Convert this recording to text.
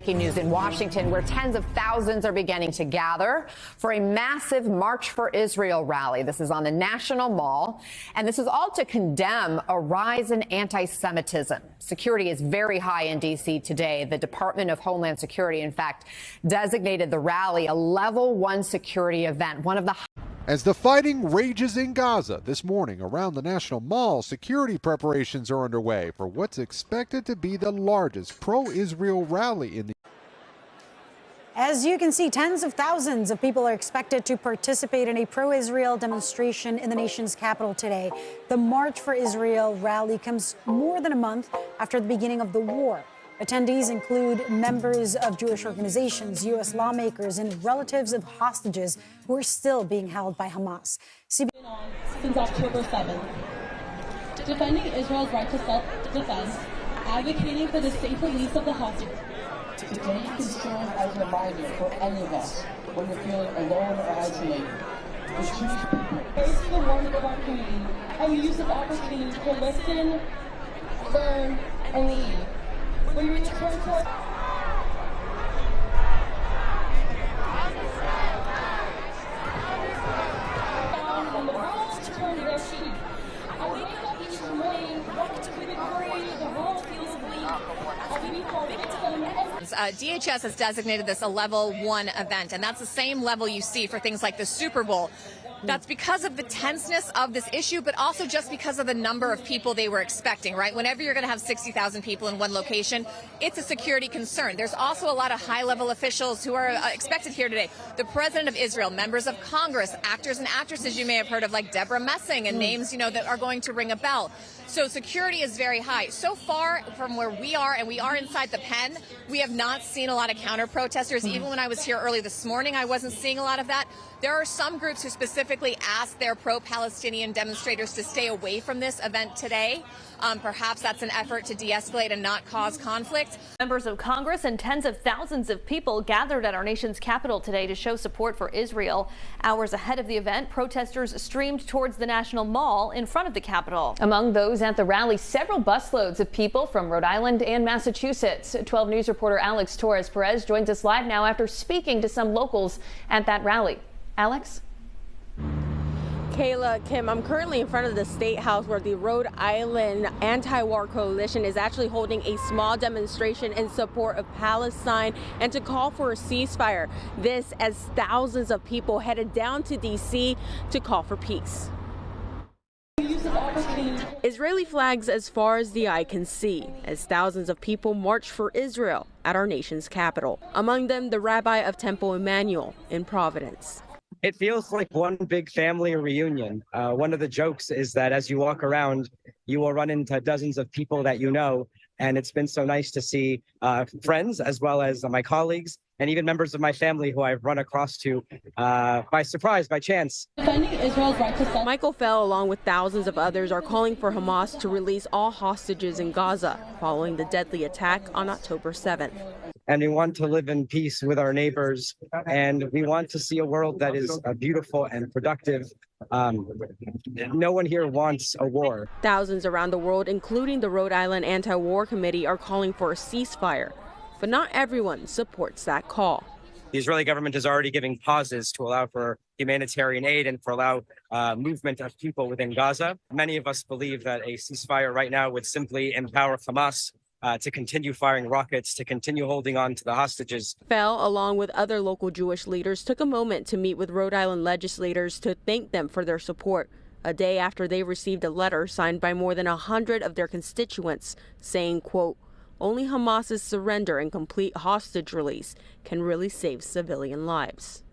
breaking news in Washington, where tens of thousands are beginning to gather for a massive March for Israel rally. This is on the National Mall, and this is all to condemn a rise in anti-Semitism. Security is very high in D.C. today. The Department of Homeland Security, in fact, designated the rally a level 1 security event, one of the As the fighting rages in Gaza this morning around the National Mall, security preparations are underway for what's expected to be the largest pro-Israel rally in the As you can see, tens of thousands of people are expected to participate in a pro-Israel demonstration in the nation's capital today. The March for Israel rally comes more than a month after the beginning of the war. Attendees include members of Jewish organizations, U.S. lawmakers, and relatives of hostages who are still being held by Hamas. Since October 7th, defending Israel's right to self-defense, advocating for the safe release of the hostages. Today can serve as a reminder for any of us when we're feeling alone or isolated. Facing the warmth of our community and the use of opportunities to listen, learn, and lead. When we return to our when the world turned their cheek, I wake up each morning, walk to the glory, the world feels bleak. I we fall victim. DHS has designated this a level 1 event, and that's the same level you see for things like the Super Bowl. That's because of the tenseness of this issue, but also just because of the number of people they were expecting, right? Whenever you're going to have 60,000 people in one location, it's a security concern. There's also a lot of high-level officials who are expected here today. The President of Israel, members of Congress, actors and actresses you may have heard of, like Deborah Messing, and names, that are going to ring a bell. So security is very high. So far from where we are, and we are inside the pen, we have not seen a lot of counter-protesters. Even when I was here early this morning, I wasn't seeing a lot of that. There are some groups who specifically asked their pro-Palestinian demonstrators to stay away from this event today. Perhaps that's an effort to de-escalate and not cause conflict. Members of Congress and tens of thousands of people gathered at our nation's capital today to show support for Israel. Hours ahead of the event, protesters streamed towards the National Mall in front of the Capitol. Among those at the rally, several busloads of people from Rhode Island and Massachusetts. 12 News reporter Alex Torres-Perez joins us live now after speaking to some locals at that rally. Alex? Kayla, Kim, I'm currently in front of the State House where the Rhode Island Anti-War Coalition is actually holding a small demonstration in support of Palestine and to call for a ceasefire. This as thousands of people headed down to D.C. to call for peace. Israeli flags as far as the eye can see, as thousands of people march for Israel at our nation's capital. Among them, the rabbi of Temple Emmanuel in Providence. It feels like one big family reunion. One of the jokes is that as you walk around, you will run into dozens of people that you know. And it's been so nice to see friends as well as my colleagues and even members of my family who I've run across to by surprise, by chance. Defending Israel's right to self. Michael Fell, along with thousands of others, are calling for Hamas to release all hostages in Gaza following the deadly attack on October 7th. And we want to live in peace with our neighbors, and we want to see a world that is beautiful and productive. No one here wants a war. Thousands around the world, including the Rhode Island Anti-War Committee, are calling for a ceasefire, but not everyone supports that call. The Israeli government is already giving pauses to allow for humanitarian aid and for allow movement of people within Gaza. Many of us believe that a ceasefire right now would simply empower Hamas to continue firing rockets, to continue holding on to the hostages. Fell, along with other local Jewish leaders, took a moment to meet with Rhode Island legislators to thank them for their support, a day after they received a letter signed by more than 100 of their constituents saying, quote, only Hamas's surrender and complete hostage release can really save civilian lives.